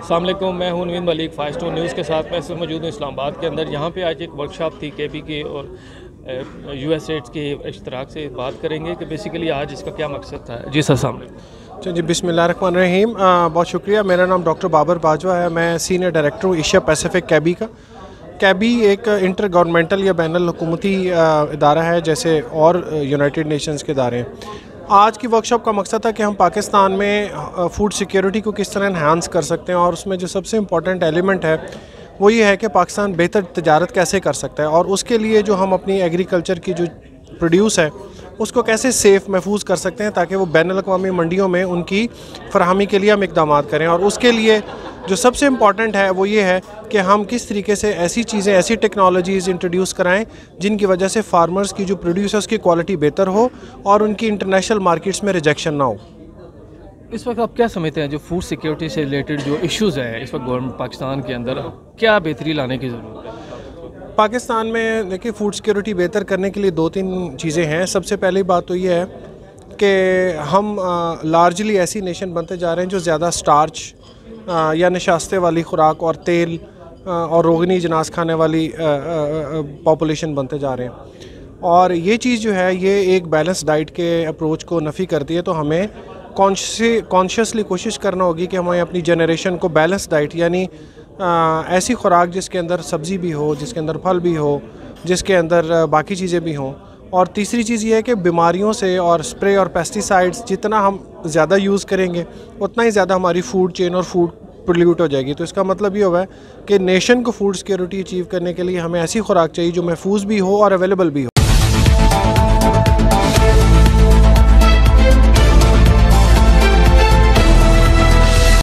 अस्सलाम वालेकुम, मैं हूं नवीन मलिक फाइव स्टार न्यूज़ के साथ। मैं इस वक्त मौजूद हूँ इस्लामाबाद के अंदर। यहाँ पे आज एक वर्कशॉप थी केबी की और यूएसएड के इश्तराक से बात करेंगे कि बेसिकली आज इसका क्या मकसद था। जी सर, अस्सलाम वालेकुम। जी बिस्मिल्लाहिर्रहमानिर्रहीम। बहुत शुक्रिया। मेरा नाम डॉक्टर बाबर बाजवा है। मैं सीनियर डायरेक्टर हूँ एशिया पैसिफिक कैबी का। कैबी एक इंटर गवर्नमेंटल या बैनुल हुकूमती इदारा है, जैसे और यूनाइटेड नेशंस के इदारे हैं। आज की वर्कशॉप का मकसद था कि हम पाकिस्तान में फ़ूड सिक्योरिटी को किस तरह इन्हांस कर सकते हैं, और उसमें जो सबसे इम्पॉर्टेंट एलिमेंट है वो ये है कि पाकिस्तान बेहतर तजारत कैसे कर सकता है, और उसके लिए जो हम अपनी एग्रीकल्चर की जो प्रोड्यूस है उसको कैसे सेफ़ महफूज कर सकते हैं, ताकि वो बैनुल अक़वामी मंडियों में उनकी फरहमी के लिए हम इक़दाम करें। और उसके लिए जो सबसे इम्पॉर्टेंट है वो ये है कि हम किस तरीके से ऐसी चीज़ें, ऐसी टेक्नोलॉजीज़ इंट्रोड्यूस कराएं जिनकी वजह से फार्मर्स की जो प्रोड्यूसर्स की क्वालिटी बेहतर हो और उनकी इंटरनेशनल मार्केट्स में रिजेक्शन ना हो। इस वक्त आप क्या समझते हैं जो फूड सिक्योरिटी से रिलेटेड जो इश्यूज़ हैं इस वक्त गवर्नमेंट पाकिस्तान के अंदर, क्या बेहतरी लाने की ज़रूरत है? पाकिस्तान में देखिए, फ़ूड सिक्योरिटी बेहतर करने के लिए दो तीन चीज़ें हैं। सबसे पहली बात तो ये है कि हम लार्जली ऐसी नेशन बनते जा रहे हैं जो ज़्यादा स्टार्च या नशास्ते वाली खुराक और तेल और रोगनी जनास खाने वाली पॉपुलेशन बनते जा रहे हैं, और ये चीज़ जो है ये एक बैलेंस डाइट के अप्रोच को नफ़ी करती है। तो हमें कॉन्शियसली कोशिश करना होगी कि हमें अपनी जनरेशन को बैलेंस डाइट, यानी ऐसी खुराक जिसके अंदर सब्ज़ी भी हो, जिसके अंदर फल भी हो, जिसके अंदर बाकी चीज़ें भी हों। और तीसरी चीज़ ये है कि बीमारियों से और स्प्रे और पेस्टिसाइड्स जितना हम ज़्यादा यूज़ करेंगे उतना ही ज़्यादा हमारी फूड चेन और फूड पोल्यूट हो जाएगी। तो इसका मतलब ये हुआ है कि नेशन को फूड सिक्योरिटी अचीव करने के लिए हमें ऐसी खुराक चाहिए जो महफूज भी हो और अवेलेबल भी हो।